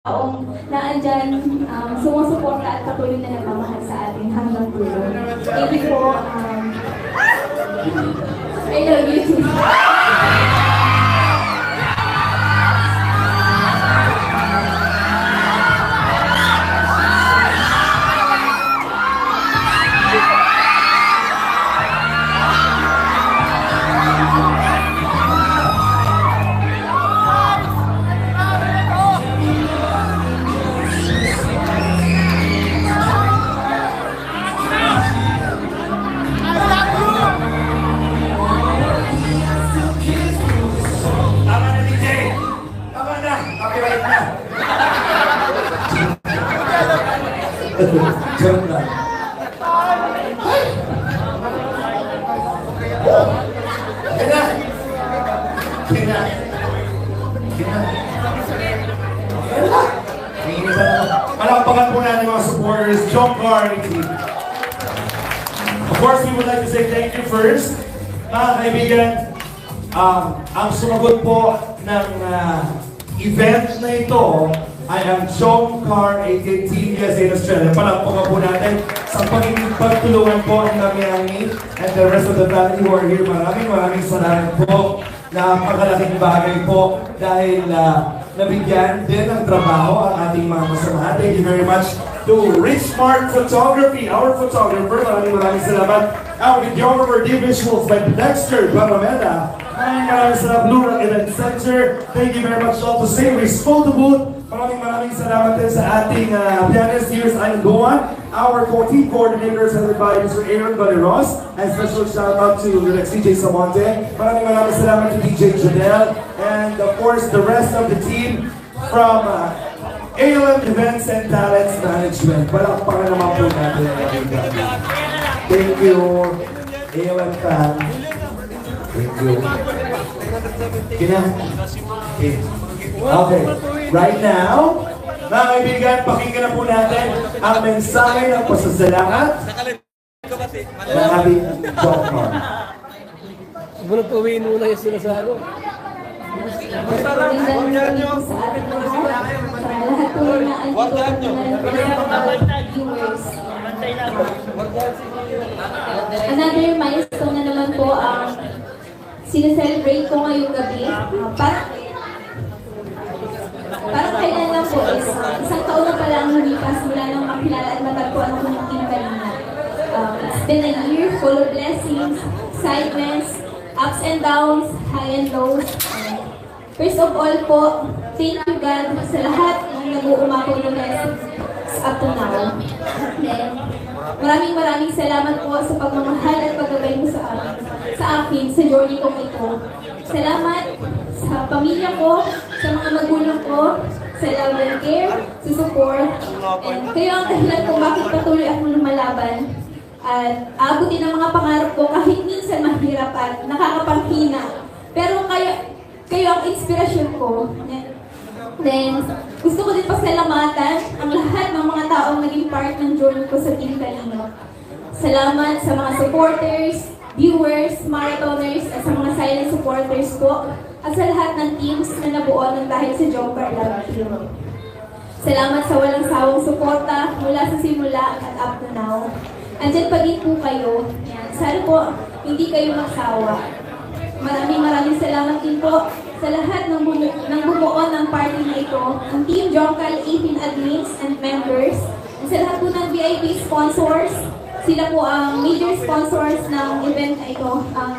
taong naandyan, sumusuporta at patuloy na nagmamahal sa atin hanggang dulo. Thank you po. I love you too. Joke lang. Kina! Kina! Kina! Palakpakan po natin mga supporters, John Carr. Of course, we would like to say thank you first. Mga kaibigan, ang sumagot po ng event na ito, I am John Carr, aka Team USA in Australia. Palakpakan po natin sa pagtulungan po ng Namiani and the rest of the family who are here. Maraming salamat po. Napakalaking bagay po dahil nabigyan din ng trabaho ang ating mga kasamahan. Thank you very much to Richmark Photography, our photographer. Maraming salamat. Our videographer, D Visuals by Dexter Barameda. Maraming salamat, Blue Rock Event Center. Thank you very much all to Savory's Photo Booth. Maraming salamat din sa ating pianist here sa Angoan. Our team coordinators headed by Mr. Aaron Valeros. And special shout out to the next DJ Samonte. Maraming salamat to DJ Janelle. And of course, the rest of the team from ALM Events and Talents Management. Palakpakan naman po natin. Thank you, ALM fan. Thank you. Okay, right now, mga kaibigan, pakinggan na po natin ang mensahe ng pasasalamat ng ating John Carr. Bunot uwiin muna yung sila sa ano. Another milestone na naman po ang sineselebrate ko ngayong gabi. Parang kailan lang po is isang taon na pala ang lumipas mula nang makilala at matagpuan ako ng Team Kalinga. It's been a year full of blessings, excitements, ups and downs, high and lows. First of all po, thank you God sa lahat ng nag-uumako ng blessings up to now. Then, maraming salamat po sa pagmamahal at paggabay mo sa akin sa journey kong ito. Salamat sa pamilya ko, sa mga magulang ko, sa love and care, sa support. And kayo ang dahilan kung bakit patuloy akong lumalaban. At abutin ang mga pangarap ko kahit minsan mahirap at nakakapanghina. Pero kayo ang inspirasyon ko. Then, gusto ko din pasalamatan ang lahat ng mga taong naging part ng journey ko sa Team Kalinga. Salamat sa mga supporters, viewers, marathoners, at sa mga silent supporters po, at sa lahat ng teams na nabuo ng dahil sa John Carr Love Team. Salamat sa walang sawang suporta mula sa simula at up to now. Andyan pa din po kayo. Sana po hindi kayo magsawa. Maraming salamat din po sa lahat ng bumuo ng party na ito, ang Team John Carr 18 admins and members, at sa lahat po ng VIP sponsors. Sila po ang major sponsors ng event na ito, ang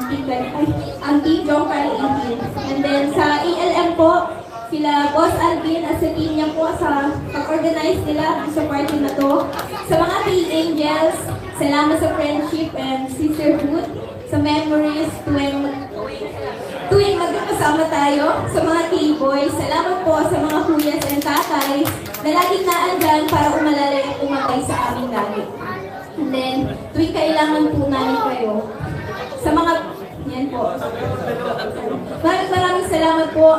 Team John Carr 18. And then sa ALM po, sila Boss Alvin at sa team niya po sa pag-organize nila sa party na to. Sa mga K-Angels, salamat sa friendship and sisterhood, sa memories tuwing magkakasama tayo. Sa mga K-Boys, salamat po sa mga kuyas and tatay na laging naandyan para umalalay at umatay sa aming lagi. And then, tuwing kailangan po namin kayo. Sa mga, yan po. Maraming salamat po.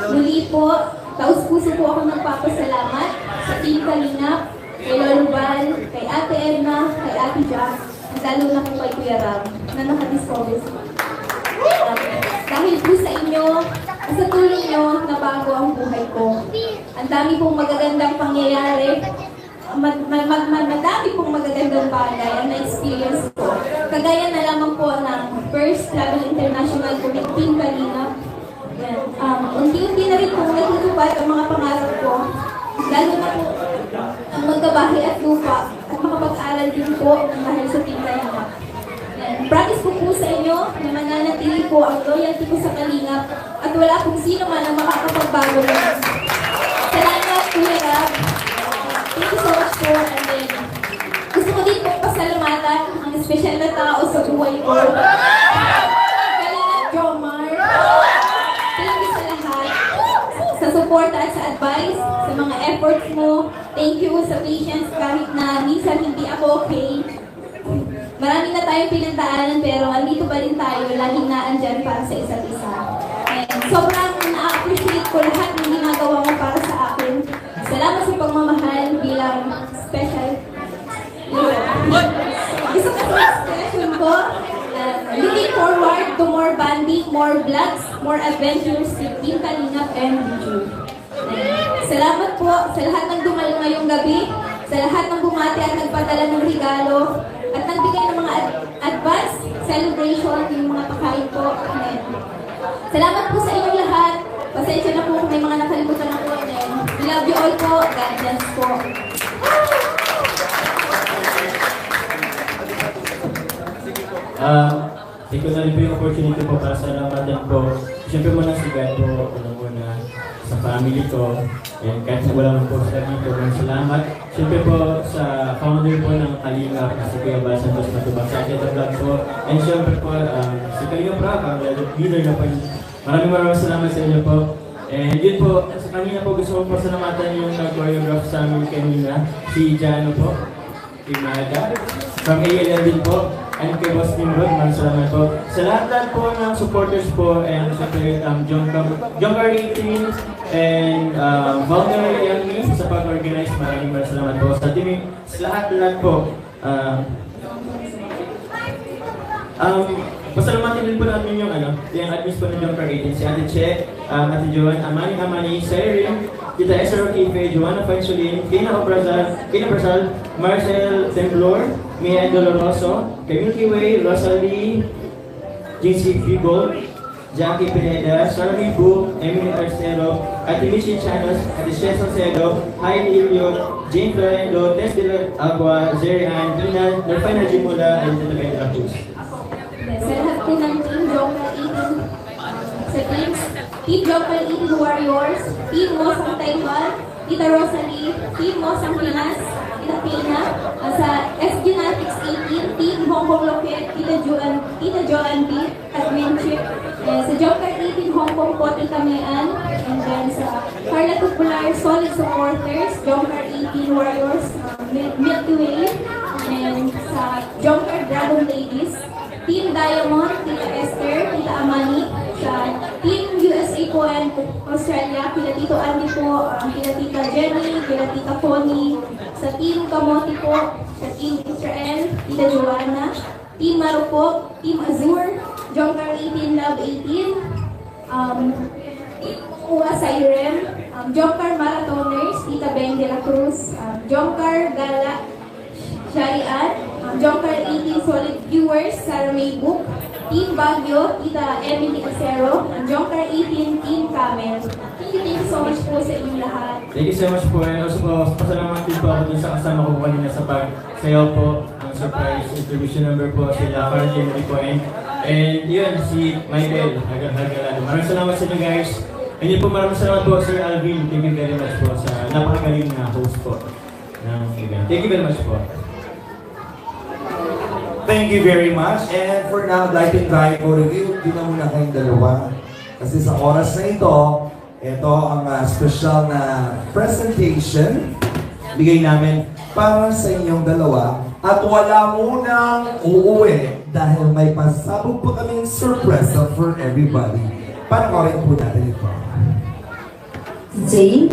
Muli po, taus-puso po ako nagpapasalamat sa Team Kalinga, kay Lolo Val, kay Ate Edna, kay Ate Jack, lalo na po kay Kuya Ram, na nakadiscover sa dahil po sa inyo, sa tulong nyo, nabago ang buhay ko. Ang dami pong magagandang pangyayari, madami pong magagandang bagay ang na-experience ko. Kagaya na lamang po ng First Travel International Team kanina. Unti-unti na rin pong natutupad ang mga pangarap ko. Lalo na po ang magkabahay at lupa at makapag-aral din po dahil sa Team Kalingap. Promise ko po sa inyo na mananatili po ang loyalty ko sa Kalingap at wala kung sino man ang makakapagbago lang. Salamat, Kuya Rab. Thank you so much po. And then, gusto ko din po pasalamatan ang espesyal na tao sa buhay ko. Kalingap Jomar. Thank you sa lahat. Sa support at sa advice, sa mga efforts mo. Thank you sa patience kahit na minsan hindi ako okay. Marami na tayong pinagdaanan pero andito pa rin tayo, laging naandyan para sa isa't isa. And sobrang na-appreciate ko lahat ng ginagawa mo para sa akin. Salamat sa pagmamahal bilang special. Gusto ko sa expression ko, looking forward to more bonding, more vlogs, more adventures with Team Kalingap and YouTube. Salamat po sa lahat ng dumalo ngayong gabi, sa lahat ng bumati at nagpadala ng regalo, at nagbigay ng mga advance celebration, yung mga pakain po. Amen. Salamat po sa inyong lahat. Pasensya na po kung may mga nakalimutan ako. Amen. We love you all po. God bless po. Take ko na rin po yung opportunity po para sa lamatan po. Siyempre muna si God po, muna sa family ko. And kahit na wala man po sila dito, salamat. Siyempre po sa founder po ng Kalingap, si Kuya Bal Santos Matubang sa akin at vlog po. And siyempre po, si Kalingap Rock, ang leader na po. Maraming salamat sa inyo po. And yun po, sa kanina po gusto ko po salamatan yung nag-choreograph sa amin kanina, si Jano po, Imada, from ALL din po. And kay Boss Nimrod, maraming salamat po. Sa lahat po ng supporters po, and siyempre Jongkar 18 and Walter Yanni sa pag-organize, maraming salamat po. Sa team, sa lahat po. Pasalamatin din po namin yung yung admins po ng Jongkar 18, si Ate Che, Ate Joan, Amani, Cyril, Tita Esther Okife, Joanna Fansulin, Kina Brasal, Marcel Temblor, Mia Doloroso, kay Milky Way, Rosalie, JC Figol, Jackie Pineda, Sarah Bu, Emily Arcero, Ate Michi Chanos, Ate Shea Salcedo, Heidi Ilio, Jane Florendo, Tess de la Agua, Zerian, Dina, Nerfina Jimula, and Tita Bella Cruz. Sa lahat po ng Team Jongkar 18, sa Team Jongkar 18 Warriors, Team Mosang Taiwan, Tita Rosalie, Team Mosang Pinas, Tita Pina, sa S-Genetics 18, Team Hong Kong Loket, Tita Joan B, at Winship, sa Jongkar 18 Hong Kong po, Tita Mayan, and then sa Carla Tupular, Solid Supporters, Jongkar 18 Warriors, Milky Way, and sa Jongkar Dragon Ladies, Team Diamond, Tita Esther, Tita Amani, sa Team USA po and Australia, kila Tito Andy po, kila Tita Jenny, kila Tita Connie, sa Team Kamote po, sa Team Israel, Tita Joanna, Team Marupo, Team Azure, Jongkar 18, Love 18, Uwa sa IREM, Jongkar Marathoners, Tita Ben de la Cruz, Jongkar Gala, Sharian, Jongkar 18 Solid Viewers, Sarah May Book, Team Baguio, Tita Emily Acero, and Jongkar 18 Team Camel. Thank you so much po sa inyong lahat. Thank you so much po. And also po, pasalamat din po ako dun sa kasama ko kanina sa pag-sayaw po. Ang surprise distribution number po sila, Carlin Ricoen. And yun, si Michael Hagalado. Maraming salamat sa inyo guys. And yun po, maraming salamat po Sir Alvin. Thank you very much po sa napakagaling na host po ng event. Thank you very much po. Thank you very much. And for now, I'd like to invite both of you. Di na muna kayong dalawa. Kasi sa oras na ito ang special na presentation bigay namin para sa inyong dalawa. At wala munang uuwi dahil may pasabog po kaming surprise for everybody. Panoorin po natin ito. Today,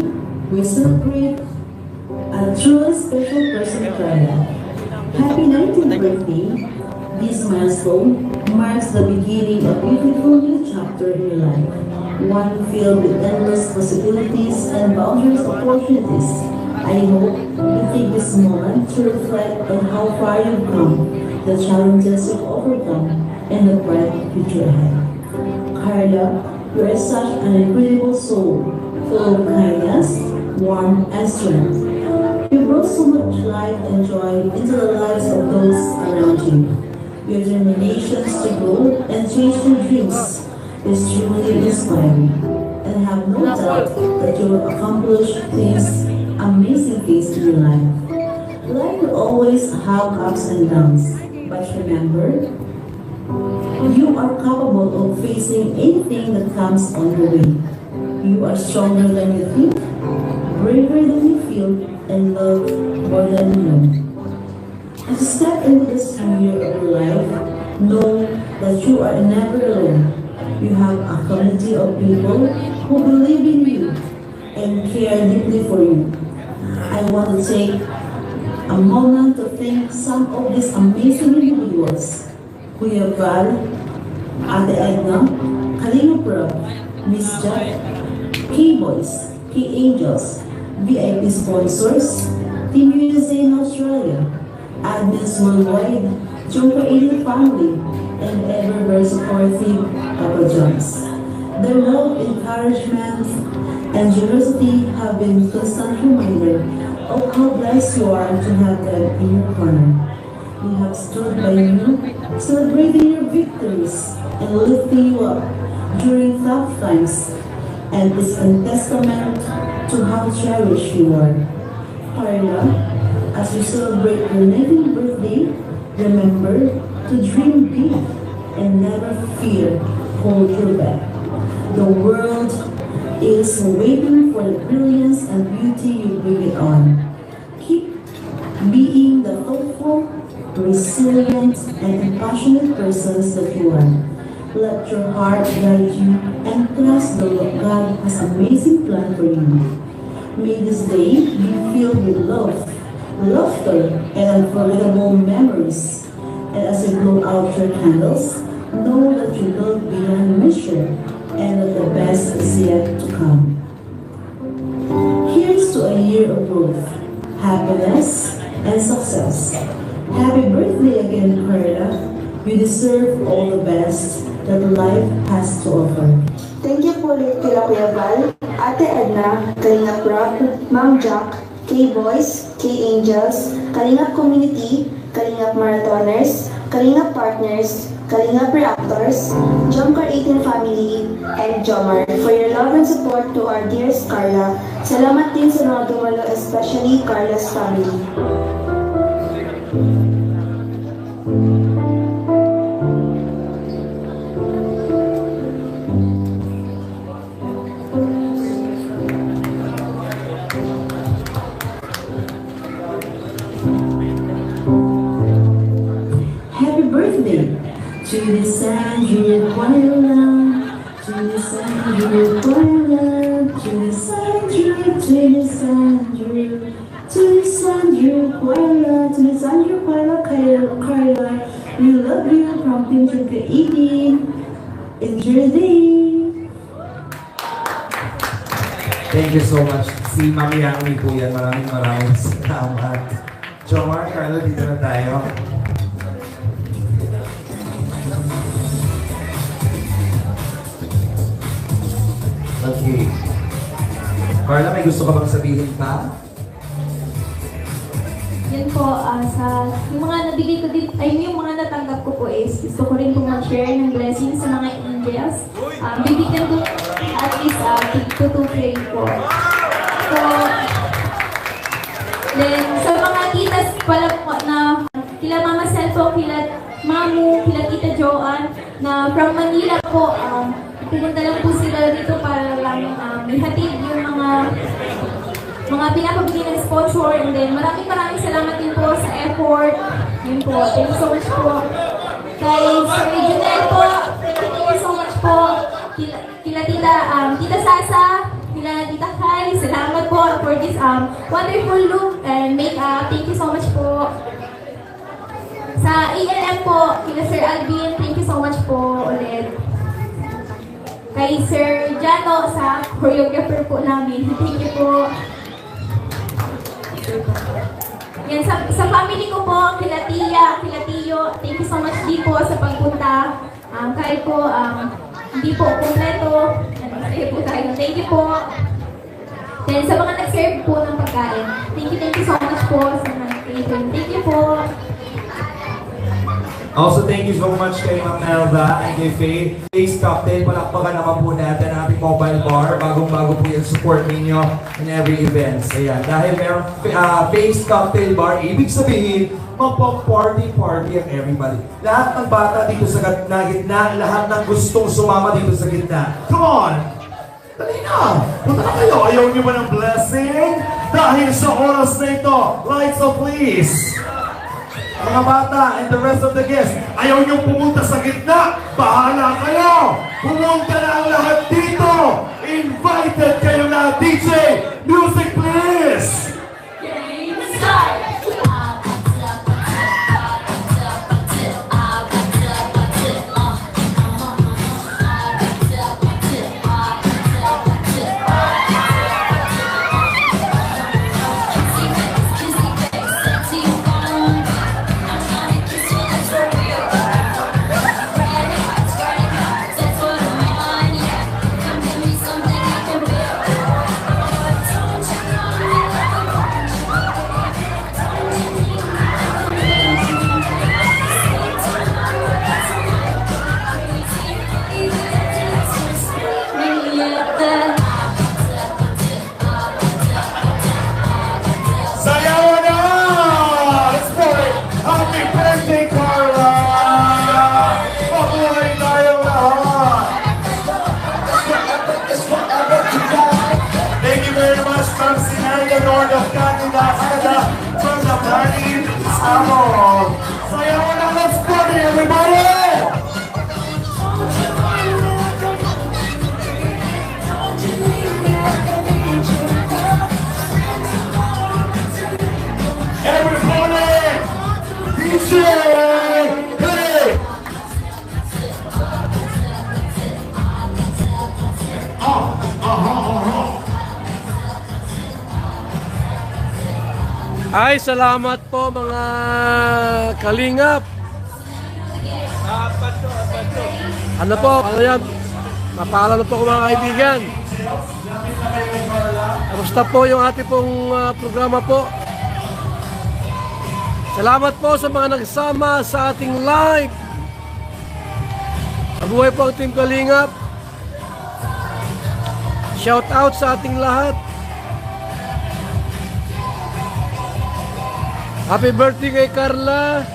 we celebrate a truly special person, Kaya. Happy 19th birthday This milestone marks the beginning of a beautiful new chapter in your life, one filled with endless possibilities and boundless opportunities. I hope you take this moment to reflect on how far you've come, the challenges you've overcome, and the bright future ahead. Carla, you are such an incredible soul, full of kindness, warmth, and strength. You brought so much light and joy into the lives of those around you. Your determination to grow and change your dreams is truly inspiring, and I have no doubt that you will accomplish things, amazing things in your life. Life will always have ups and downs, but remember, you are capable of facing anything that comes on your way. You are stronger than you think, braver than you feel, and love more than you know. As you step into this new year of your life, know that you are never alone. You have a community of people who believe in you and care deeply for you. I want to take a moment to thank some of these amazing individuals: Kuya Val, Ate Edna, Kalinga Prab, Miss Jack, K-Boys, K-Angels, VIP sponsors, Team USA in Australia, admins worldwide, Joker 80 family, and ever very supportive Papa John's. Their love, encouragement, and generosity have been constant reminder of how blessed you are to have them in your corner. We have stood by you, celebrating your victories and lifting you up during tough times, and it's a testament to how cherished you are. Carla, as you celebrate your 19th birthday, remember to dream big and never fear hold your back. The world is waiting for the brilliance and beauty you bring it on. Keep being the thoughtful, resilient, and passionate persons that you are. Let your heart guide you and trust that God has an amazing plan for you. May this day be filled with love, laughter, and unforgettable memories. And as you blow out your candles, know that you look beyond measure and that the best is yet to come. Here's to a year of growth, happiness, and success. Happy birthday again, Carla. You deserve all the best that life has to offer. Thank you po ulit kila Kuya Val, Ate Edna, Kalingap Rock, Ma'am Jack, K-Boys, K-Angels, Kalingap Community, Kalingap Marathoners, Kalingap Partners, Kalingap Reactors, Jomcar 18 Family, and Jomar for your love and support to our dearest Carla. Salamat din sa mga dumalo, especially Carla's family. Sandra Quayla, Judy Sandra Quayla, Judy Sandra Quayla, Carla, we love you from Team Joker 18. Enjoy your day. Thank you so much. Si Mami Yami po yan. Maraming salamat. Jomar, Carla, dito na tayo. Okay. Carla, may gusto ka bang sabihin pa? Yan po, yung mga nabigay ko din, yung mga natanggap ko po is, gusto ko rin po mag-share ng blessings sa mga angels. Bibigyan ko at least 2 po. So, then, sa mga titas pala po na, kila Mama Sel po, kila Mamu, kila Tita Joanne, na from Manila po, pumunta lang po sila dito para lang ihatid yung mga pinapabigay ng sponsor, and then maraming salamat din po sa effort. Yun po, thank you so much po. Kay Sir Junel po, thank you so much po. Kila Tita Sasa, kila Tita Kai, salamat po for this wonderful look and makeup. Thank you so much po. Sa ELM po, kina Sir Alvin, thank you so much po ulit. Kay Sir Jano sa choreographer po namin, thank you po. Yan, sa family ko po, kila Tia, kila Tio, thank you so much din po sa pagpunta. Kahit po, hindi po kompleto, nag-serve po tayo. Thank you po. Then sa mga nag-serve po ng pagkain, thank you so much po sa mga nag-catering. Thank you po. Also, thank you so much kay Ma'am Elva and kay Faye. Face Cocktail, palakpakan naman po natin ang ating mobile bar. Bagong-bago po yung support ninyo in every event. Ayan, dahil meron Face Cocktail Bar, ibig sabihin, magpa-party-party ang everybody. Lahat ng bata dito sa gitna, lahat ng gustong sumama dito sa gitna. Come on! Dali na! Punta na kayo! Ayaw niyo ba ng blessing? Dahil sa oras na ito, lights off please! Mga bata and the rest of the guests, ayaw niyong pumunta sa gitna, bahala kayo! Pumunta na ang lahat dito! Invited kayo na, DJ! Music please! Game start! Sayawan na! Let's play! Happy birthday, Carla! Mabuhay tayong lahat! Thank you very much from Sinaia, North of Canada, from the Planning Salon. Sayawan na! Let's party, everybody! Everybody! DJ! Hey! Ay, salamat po mga kalingap. Ano po, ano yan? Mapaalala po ko mga kaibigan. Kamusta po yung ating pong programa po? Salamat po sa mga nagsama sa ating live. Mabuhay po ang Team Kalingap. Shout out sa ating lahat. Happy birthday kay Carla.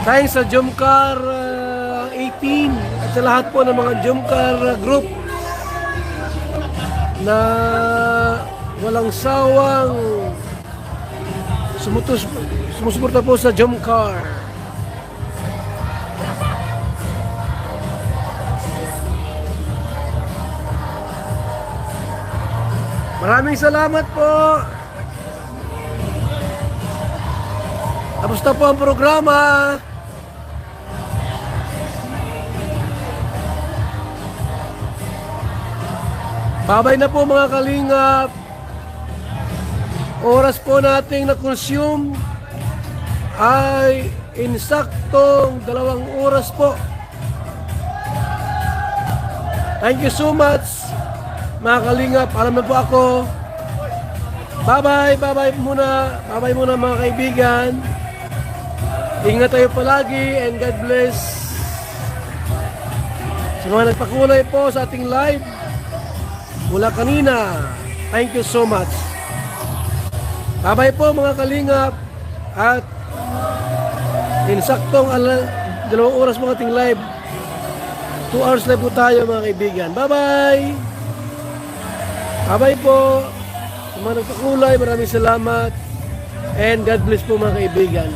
Thanks sa Jumcar 18 at sa lahat po ng mga Jumcar group na walang sawang sumusuporta po sa Jumcar. Maraming salamat po. Tapos na po ang programa. Babay na po mga kalingap. Oras po nating na-consume ay insaktong 2 oras po. Thank you so much mga kalingap. Alam na po ako. Bye-bye, bye-bye muna. Bye-bye muna mga kaibigan. Ingat tayo palagi and God bless. Sa mga nagpakulay po sa ating live mula kanina, thank you so much. Bye-bye po mga kalingap. At insaktong 2 oras mga ating live. 2 hours live po tayo mga kaibigan. Bye-bye. Bye-bye po. Sa mga nagpakulay, maraming salamat. And God bless po mga kaibigan.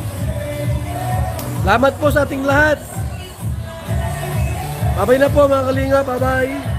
Salamat po sa ating lahat. Bye-bye na po mga kalingap. Bye-bye.